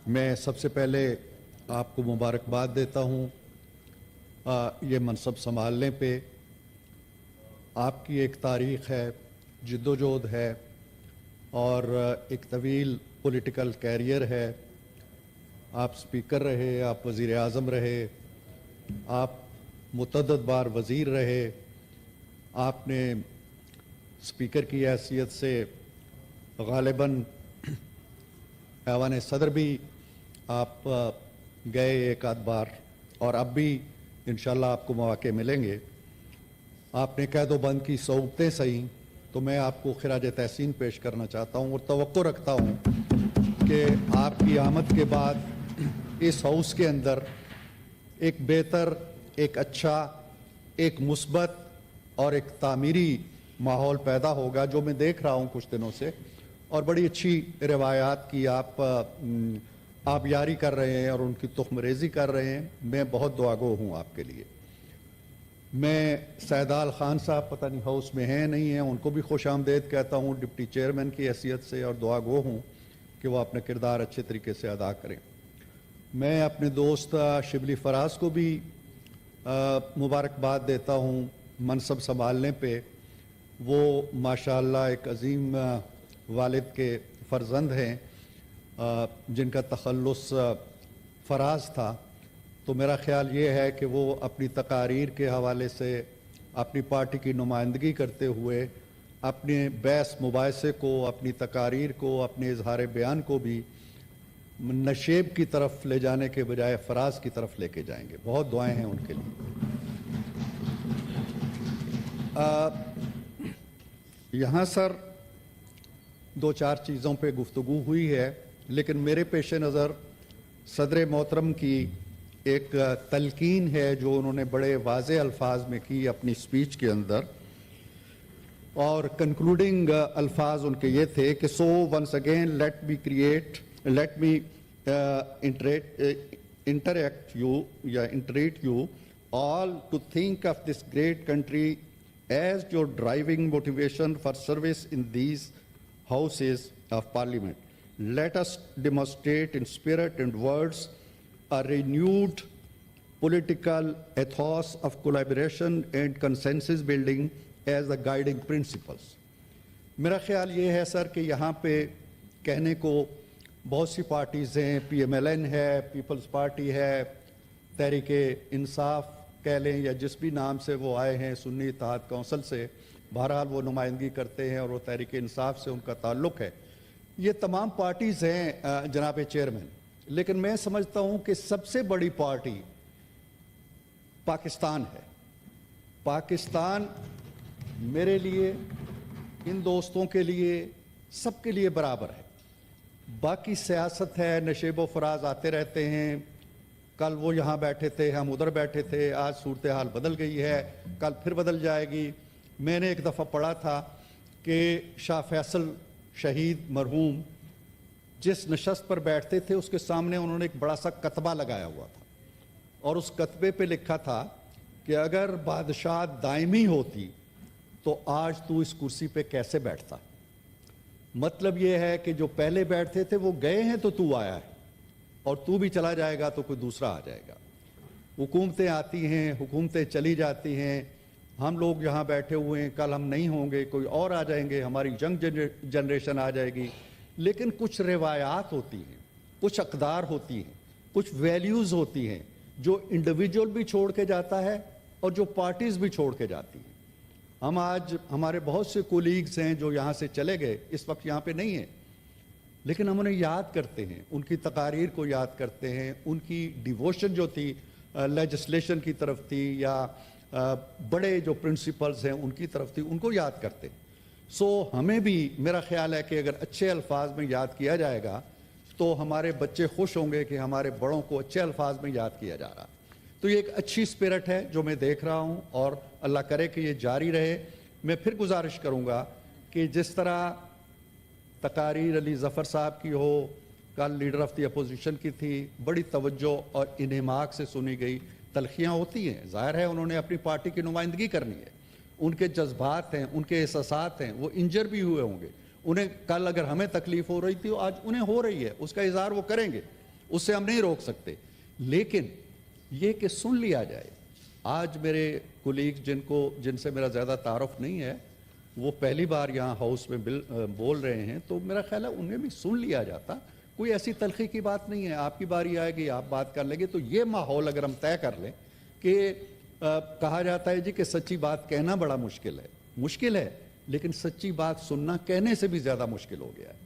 मैं सबसे पहले आपको मुबारकबाद देता हूँ ये मनसब संभालने पे। आपकी एक तारीख़ है, जिद्दोजहद है और एक तवील पॉलिटिकल कैरियर है। आप स्पीकर रहे, आप वज़ीर आज़म रहे, आप मुतअद्दिद बार वज़ीर रहे, आपने स्पीकर की हैसियत से ग़ालिबन ऐवान सदर भी आप गए एक आध बार, और अब भी इंशाअल्लाह आपको मौके मिलेंगे। आपने कैदो बंद की सऊबतें सही, तो मैं आपको खिराज तहसीन पेश करना चाहता हूँ और तवक्को रखता हूँ कि आपकी आमद के बाद इस हाउस के अंदर एक बेहतर, एक अच्छा, एक मुस्बत और एक तामीरी माहौल पैदा होगा, जो मैं देख रहा हूँ कुछ दिनों से। और बड़ी अच्छी रिवायात की आप यारी कर रहे हैं और उनकी तुख्मरेज़ी कर रहे हैं। मैं बहुत दुआगो हूँ आपके लिए। मैं सैदाल खान साहब पता नहीं हाउस में हैं नहीं हैं, उनको भी खुश आमदेद कहता हूँ डिप्टी चेयरमैन की हैसियत से, और दुआगो हूँ कि वो अपना किरदार अच्छे तरीके से अदा करें। मैं अपने दोस्त शिबली फराज को भी मुबारकबाद देता हूँ मनसब संभालने पे। वो माशाअल्लाह एक अजीम वालिद के फ़र्जंद हैं जिनका तखल्लुस फराज था। तो मेरा ख़्याल ये है कि वो अपनी तकारीर के हवाले से अपनी पार्टी की नुमाइंदगी करते हुए अपने बहस मुबाहिसे को, अपनी तकारीर को, अपने इजहार बयान को भी नशेब की तरफ ले जाने के बजाय फराज की तरफ लेके जाएंगे। बहुत दुआएं हैं उनके लिए। यहाँ सर दो चार चीज़ों पे गुफ्तगू हुई है, लेकिन मेरे पेश नज़र सदर मोहतरम की एक तलकीन है जो उन्होंने बड़े वाज़े अल्फाज में की अपनी स्पीच के अंदर, और कंक्लूडिंग अल्फाज उनके ये थे कि so once again let me interact you all to think of this great country as your driving motivation for service in these houses of parliament. Let us demonstrate in spirit and words a renewed political ethos of collaboration and consensus building as the guiding principles. मेरा ख्याल ये है sir कि यहाँ पे कहने को बहुत सी पार्टीज़ हैं, PMLN है, पीपल्स पार्टी है, तहरीक इंसाफ कह लें या जिस भी नाम से वो आए हैं, सुन्नी इत्तेहाद कौंसिल से, बहरहाल वो नुमाइंदगी करते हैं और वो तहरीक इंसाफ से उनका ताल्लुक़ है। ये तमाम पार्टीज़ हैं जनाब चेयरमैन, लेकिन मैं समझता हूँ कि सबसे बड़ी पार्टी पाकिस्तान है। पाकिस्तान मेरे लिए, इन दोस्तों के लिए, सबके लिए बराबर है। बाकी सियासत है, नशेब व फराज आते रहते हैं। कल वो यहाँ बैठे थे, हम उधर बैठे थे, आज सूरत हाल बदल गई है, कल फिर बदल जाएगी। मैंने एक दफ़ा पढ़ा था कि शाह फैसल शहीद मरहूम जिस नशस्त पर बैठते थे उसके सामने उन्होंने एक बड़ा सा कतबा लगाया हुआ था, और उस कतबे पे लिखा था कि अगर बादशाह दायमी होती तो आज तू इस कुर्सी पे कैसे बैठता। मतलब ये है कि जो पहले बैठते थे वो गए हैं तो तू आया है, और तू भी चला जाएगा तो कोई दूसरा आ जाएगा। हुकूमतें आती हैं, हुकूमतें चली जाती हैं, हम लोग यहाँ बैठे हुए हैं, कल हम नहीं होंगे, कोई और आ जाएंगे, हमारी यंग जनरेशन आ जाएगी। लेकिन कुछ रिवायात होती हैं, कुछ अक़दार होती हैं, कुछ वैल्यूज़ होती हैं जो इंडिविजुअल भी छोड़ के जाता है और जो पार्टीज़ भी छोड़ के जाती हैं। हम आज, हमारे बहुत से कोलीग्स हैं जो यहाँ से चले गए, इस वक्त यहाँ पे नहीं हैं, लेकिन हम उन्हें याद करते हैं, उनकी तकारीर को याद करते हैं, उनकी डिवोशन जो थी लेजिस्लेशन की तरफ थी या बड़े जो प्रिंसिपल्स हैं उनकी तरफ थी, उनको याद करते हैं। सो हमें भी, मेरा ख्याल है कि अगर अच्छे अल्फाज में याद किया जाएगा तो हमारे बच्चे खुश होंगे कि हमारे बड़ों को अच्छे अल्फाज में याद किया जा रहा। तो ये एक अच्छी स्पिरिट है जो मैं देख रहा हूँ, और अल्लाह करे कि ये जारी रहे। मैं फिर गुजारिश करूँगा कि जिस तरह तकारीर अली ज़फ़र साहब की हो, कल लीडर ऑफ द अपोजिशन की थी, बड़ी तवज्जो और इन्हिमाक से सुनी गई। तलखियाँ होती हैं, ज़ाहिर है उन्होंने अपनी पार्टी की नुमाइंदगी करनी है, उनके जज्बात हैं, उनके एहसासात हैं, वो इंजर भी हुए होंगे। उन्हें कल अगर हमें तकलीफ़ हो रही थी आज उन्हें हो रही है, उसका इज़हार वो करेंगे। उससे हम नहीं रोक सकते, लेकिन ये कि सुन लिया जाए। आज मेरे कोलीग जिनसे मेरा ज़्यादा तारुफ नहीं है, वो पहली बार यहाँ हाउस में बोल रहे हैं, तो मेरा ख्याल है उन्हें भी सुन लिया जाता। कोई ऐसी तलखी की बात नहीं है, आपकी बारी आएगी आप बात कर लेंगे। तो ये माहौल अगर हम तय कर लें कि कहा जाता है जी कि सच्ची बात कहना बड़ा मुश्किल है, लेकिन सच्ची बात सुनना कहने से भी ज़्यादा मुश्किल हो गया है।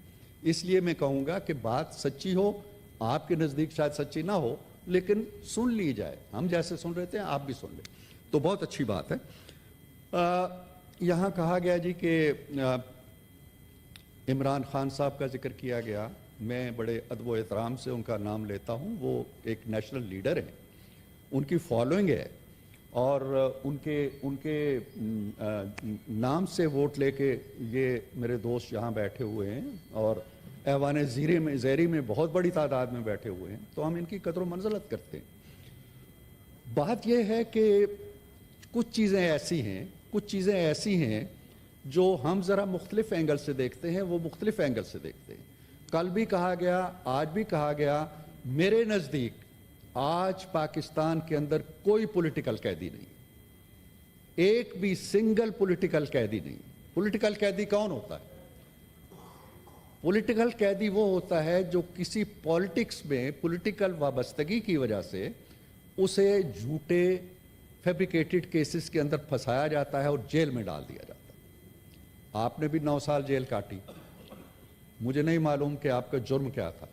इसलिए मैं कहूँगा कि बात सच्ची हो, आपके नज़दीक शायद सच्ची ना हो, लेकिन सुन ली जाए। हम जैसे सुन रहे थे आप भी सुन लें, तो बहुत अच्छी बात है। यहाँ कहा गया जी कि इमरान खान साहब का जिक्र किया गया। मैं बड़े अदब व एहतराम से उनका नाम लेता हूँ। वो एक नेशनल लीडर हैं, उनकी फॉलोइंग है, और उनके नाम से वोट लेके ये मेरे दोस्त यहाँ बैठे हुए हैं, और ऐवान ज़ेरी में बहुत बड़ी तादाद में बैठे हुए हैं, तो हम इनकी कदर मंज़लत करते हैं। बात यह है कि कुछ चीज़ें ऐसी हैं जो हम ज़रा मुख्तलिफ एंगल से देखते हैं, वो मुख्तलिफ एंगल से देखते हैं। कल भी कहा गया, आज भी कहा गया, मेरे नज़दीक आज पाकिस्तान के अंदर कोई पॉलिटिकल कैदी नहीं, एक भी सिंगल पॉलिटिकल कैदी नहीं। पॉलिटिकल कैदी कौन होता है? पॉलिटिकल कैदी वो होता है जो किसी पॉलिटिक्स में पॉलिटिकल वाबस्तगी की वजह से उसे झूठे फैब्रिकेटेड केसेस के अंदर फंसाया जाता है और जेल में डाल दिया जाता है। आपने भी 9 साल जेल काटी, मुझे नहीं मालूम कि आपका जुर्म क्या था,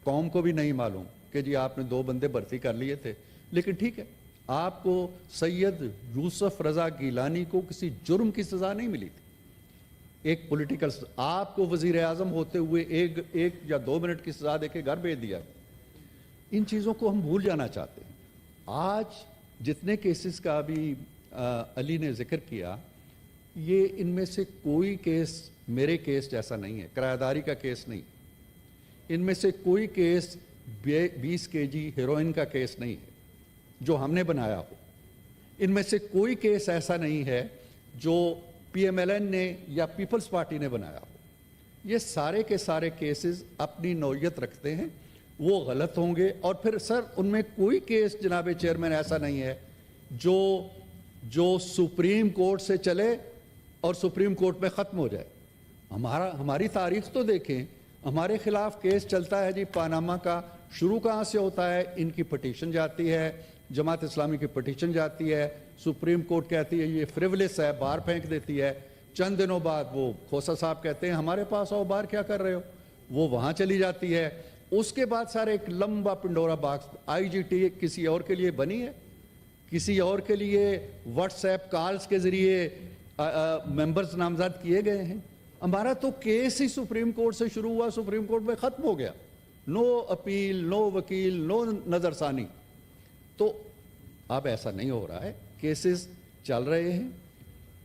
कौम को भी नहीं मालूम कि जी आपने 2 बंदे भर्ती कर लिए थे, लेकिन ठीक है, आपको सैयद यूसुफ रज़ा गिलानी को किसी जुर्म की सज़ा नहीं मिली थी। एक पॉलिटिकल, आपको वज़ीर आज़म होते हुए एक या 2 मिनट की सज़ा देके घर भेज दिया। इन चीज़ों को हम भूल जाना चाहते हैं। आज जितने केसेस का अभी अली ने जिक्र किया, ये इनमें से कोई केस मेरे केस जैसा नहीं है, किराएदारी का केस नहीं। इनमें से कोई केस 20 केजी हेरोइन का केस नहीं है जो हमने बनाया हो। इनमें से कोई केस ऐसा नहीं है जो PMLN ने या पीपल्स पार्टी ने बनाया हो। ये सारे के सारे केसेस अपनी नौयत रखते हैं, वो गलत होंगे। और फिर सर उनमें कोई केस जनाब चेयरमैन ऐसा नहीं है जो सुप्रीम कोर्ट से चले और सुप्रीम कोर्ट में ख़त्म हो जाए। हमारी तारीख तो देखें, हमारे खिलाफ केस चलता है जी पानामा का, शुरू कहाँ से होता है? इनकी पटिशन जाती है, जमात इस्लामी की पटिशन जाती है, सुप्रीम कोर्ट कहती है ये फ्रिवलेस है, बाहर फेंक देती है। चंद दिनों बाद वो खोसा साहब कहते हैं हमारे पास आओ, बाहर क्या कर रहे हो, वो वहाँ चली जाती है। उसके बाद सारे एक लंबा पिंडोरा बॉक्स, IGT किसी और के लिए बनी है, किसी और के लिए व्हाट्सएप कॉल्स के ज़रिए मेंबर्स नामजद किए गए हैं। हमारा तो केस ही सुप्रीम कोर्ट से शुरू हुआ, सुप्रीम कोर्ट में ख़त्म हो गया। नो अपील, नो वकील, नो नज़रसानी। तो अब ऐसा नहीं हो रहा है, केसेस चल रहे हैं,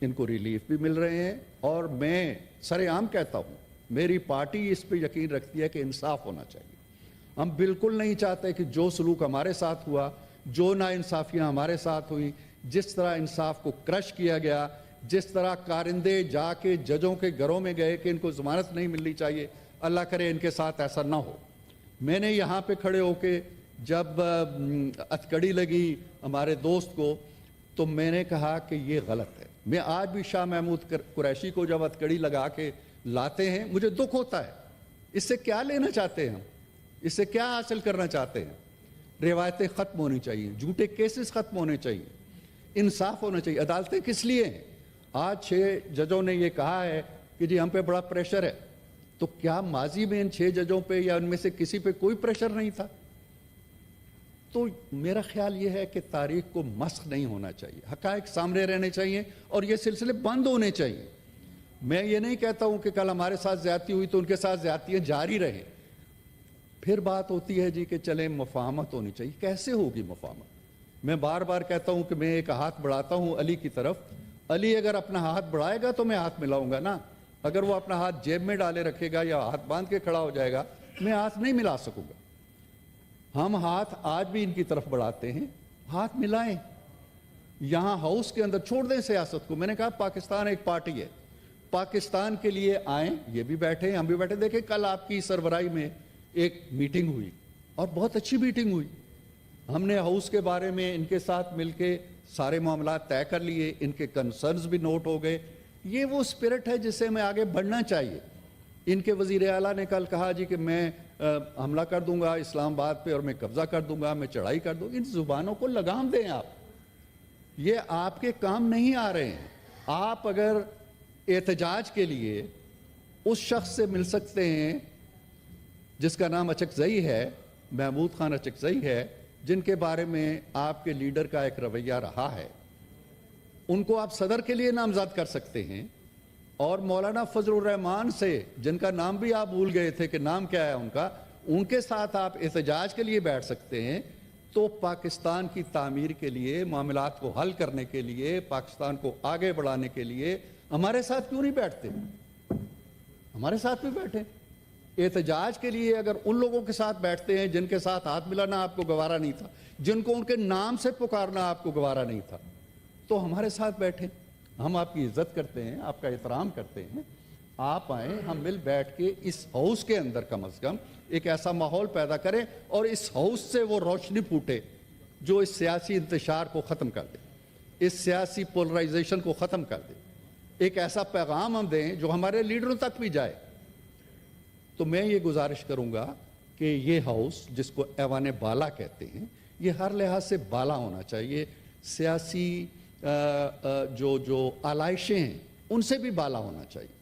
इनको रिलीफ भी मिल रहे हैं। और मैं सरेआम कहता हूँ, मेरी पार्टी इस पे यकीन रखती है कि इंसाफ होना चाहिए। हम बिल्कुल नहीं चाहते कि जो सलूक हमारे साथ हुआ, जो नाइंसाफ़ियाँ हमारे साथ हुई, जिस तरह इंसाफ को क्रश किया गया, जिस तरह कारिंदे जाके जजों के घरों में गए कि इनको ज़मानत नहीं मिलनी चाहिए, अल्लाह करे इनके साथ ऐसा ना हो। मैंने यहाँ पे खड़े होके जब हथकड़ी लगी हमारे दोस्त को, तो मैंने कहा कि ये गलत है। मैं आज भी शाह महमूद कुरैशी को जब हथकड़ी लगा के लाते हैं, मुझे दुख होता है। इससे क्या लेना चाहते हैं हम? इससे क्या हासिल करना चाहते हैं? रिवायतें ख़त्म होनी चाहिए, झूठे केसेस ख़त्म होने चाहिए, इंसाफ होना चाहिए। अदालतें किस लिए हैं? आज 6 जजों ने ये कहा है कि जी हम पे बड़ा प्रेशर है, तो क्या माजी में इन 6 जजों पे या उनमें से किसी पे कोई प्रेशर नहीं था? तो मेरा ख्याल ये है कि तारीख को मस्ख नहीं होना चाहिए, हक़ाइक़ सामने रहने चाहिए और ये सिलसिले बंद होने चाहिए। मैं ये नहीं कहता हूँ कि कल हमारे साथ ज़्यादती हुई तो उनके साथ ज़्यादतियाँ जारी रहें। फिर बात होती है जी कि चले मुफ़ाहमत होनी चाहिए। कैसे होगी मुफ़ाहमत? मैं बार बार कहता हूँ कि मैं एक हाथ बढ़ाता हूँ अली की तरफ, अली अगर अपना हाथ बढ़ाएगा तो मैं हाथ मिलाऊंगा ना। अगर वो अपना हाथ जेब में डाले रखेगा या हाथ बांध के खड़ा हो जाएगा, मैं हाथ नहीं मिला सकूंगा। हम हाथ आज भी इनकी तरफ बढ़ाते हैं, हाथ मिलाएं। यहाँ हाउस के अंदर छोड़ दें सियासत को। मैंने कहा पाकिस्तान एक पार्टी है, पाकिस्तान के लिए आए, ये भी बैठे हम भी बैठे। देखें कल आपकी सरबराही में एक मीटिंग हुई اور بہت اچھی میٹنگ ہوئی. ہم نے ہاؤس کے بارے میں ان کے ساتھ مل کے سارے معاملات طے کر لیے, ان کے کنسرنز بھی نوٹ ہو گئے. یہ وہ اسپرٹ ہے جس سے ہمیں آگے بڑھنا چاہیے. ان کے وزیر اعلیٰ نے کل کہا جی کہ میں حملہ کر دوں گا اسلام آباد پہ اور میں قبضہ کر دوں گا, میں چڑھائی کر دوں گا. ان زبانوں کو لگام دیں آپ, یہ آپ کے کام نہیں آ رہے ہیں. آپ اگر احتجاج کے لیے اس شخص سے مل سکتے ہیں جس کا نام اچکزئی ہے, محمود خان اچکزئی ہے, جن کے بارے میں آپ کے لیڈر کا ایک رویہ رہا ہے, ان کو آپ صدر کے لیے نامزد کر سکتے ہیں. اور مولانا فضل الرحمان سے, جن کا نام بھی آپ بھول گئے تھے کہ نام کیا ہے ان کا, ان کے ساتھ آپ احتجاج کے لیے بیٹھ سکتے ہیں. تو پاکستان کی تعمیر کے لیے, معاملات کو حل کرنے کے لیے, پاکستان کو آگے بڑھانے کے لیے ہمارے ساتھ کیوں نہیں بیٹھتے؟ ہمارے ساتھ بھی بیٹھیں. احتجاج کے لیے اگر ان لوگوں کے ساتھ بیٹھتے ہیں جن کے ساتھ ہاتھ ملانا آپ کو گوارا نہیں تھا, جن کو ان کے نام سے پکارنا آپ کو گوارا نہیں تھا, تو ہمارے ساتھ بیٹھیں. ہم آپ کی عزت کرتے ہیں, آپ کا احترام کرتے ہیں. آپ آئیں, ہم مل بیٹھ کے اس ہاؤس کے اندر کم از کم ایک ایسا ماحول پیدا کریں اور اس ہاؤس سے وہ روشنی پھوٹے جو اس سیاسی انتشار کو ختم کر دے, اس سیاسی پولرائزیشن کو ختم کر دے. ایک ایسا پیغام ہم دیں جو ہمارے لیڈروں تک بھی جائے. تو میں یہ گزارش کروں گا کہ یہ ہاؤس, جس کو ایوان بالا کہتے ہیں, یہ ہر لحاظ سے بالا ہونا چاہیے. سیاسی جو آلائشیں ہیں ان سے بھی بالا ہونا چاہیے.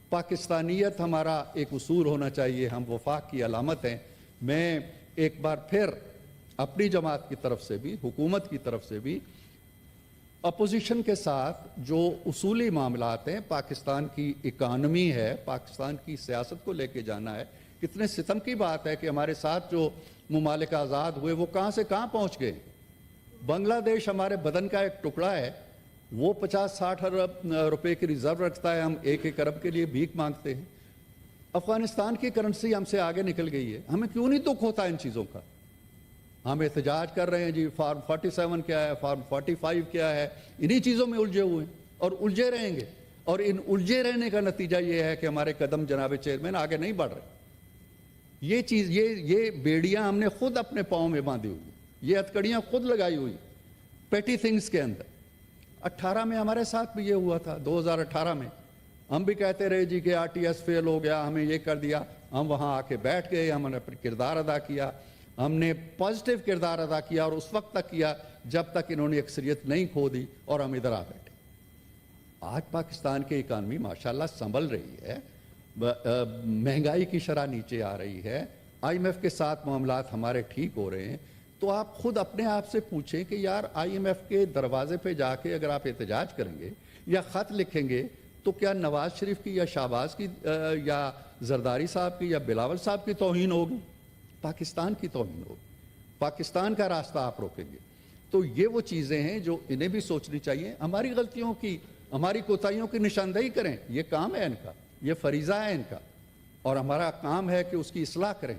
پاکستانیت ہمارا ایک اصول ہونا چاہیے, ہم وفاق کی علامت ہیں. میں ایک بار پھر اپنی جماعت کی طرف سے بھی, حکومت کی طرف سے بھی, اپوزیشن کے ساتھ جو اصولی معاملات ہیں, پاکستان کی اکانومی ہے, پاکستان کی سیاست کو لے کے جانا ہے. کتنے ستم کی بات ہے کہ ہمارے ساتھ جو ممالک آزاد ہوئے وہ کہاں سے کہاں پہنچ گئے. بنگلہ دیش ہمارے بدن کا ایک ٹکڑا ہے, وہ 50-60 ارب روپے کی ریزرو رکھتا ہے, ہم 1 ارب کے لیے بھیک مانگتے ہیں. افغانستان کی کرنسی ہم سے آگے نکل گئی ہے. ہمیں کیوں نہیں دکھ ہوتا ان چیزوں کا؟ ہم احتجاج کر رہے ہیں جی, فارم 47 کیا ہے, فارم 45 کیا ہے, انہی چیزوں میں الجھے ہوئے ہیں اور الجھے رہیں گے. اور ان الجھے رہنے کا نتیجہ یہ ہے کہ ہمارے قدم جناب چیئرمین آگے نہیں بڑھ رہے. یہ چیز, یہ بیڑیاں ہم نے خود اپنے پاؤں میں باندھی ہوئی, یہ ہتکڑیاں خود لگائی ہوئی پیٹی تھنگز کے اندر. 18 میں ہمارے ساتھ بھی یہ ہوا تھا. 2018 میں ہم بھی کہتے رہے جی کہ RTS فیل ہو گیا, ہمیں یہ کر دیا. ہم وہاں آ کے بیٹھ گئے, ہم نے اپنا کردار ادا کیا, ہم نے پازیٹیو کردار ادا کیا, اور اس وقت تک کیا جب تک انہوں نے اکثریت نہیں کھو دی اور ہم ادھر آ بیٹھے. آج پاکستان کی اکانومی ماشاءاللہ سنبھل رہی ہے, مہنگائی کی شرح نیچے آ رہی ہے, IMF کے ساتھ معاملات ہمارے ٹھیک ہو رہے ہیں. تو آپ خود اپنے آپ سے پوچھیں کہ یار IMF کے دروازے پہ جا کے اگر آپ احتجاج کریں گے یا خط لکھیں گے تو کیا نواز شریف کی یا شہباز کی یا زرداری صاحب کی یا بلاول صاحب کی توہین ہوگی؟ پاکستان کی توہین ہوگی. پاکستان کا راستہ آپ روکیں گے. تو یہ وہ چیزیں ہیں جو انہیں بھی سوچنی چاہیے. ہماری غلطیوں کی, ہماری کوتاہیوں کی نشاندہی کریں, یہ کام ہے ان کا, یہ فریضہ ہے ان کا, اور ہمارا کام ہے کہ اس کی اصلاح کریں.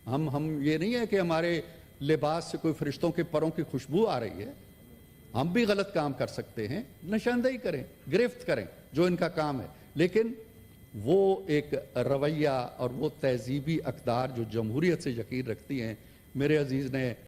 ہم یہ نہیں ہے کہ ہمارے لباس سے کوئی فرشتوں کے پروں کی خوشبو آ رہی ہے. ہم بھی غلط کام کر سکتے ہیں, نشاندہی کریں, گرفت کریں, جو ان کا کام ہے. لیکن وہ ایک رویہ اور وہ تہذیبی اقدار جو جمہوریت سے یقین رکھتی ہیں, میرے عزیز نے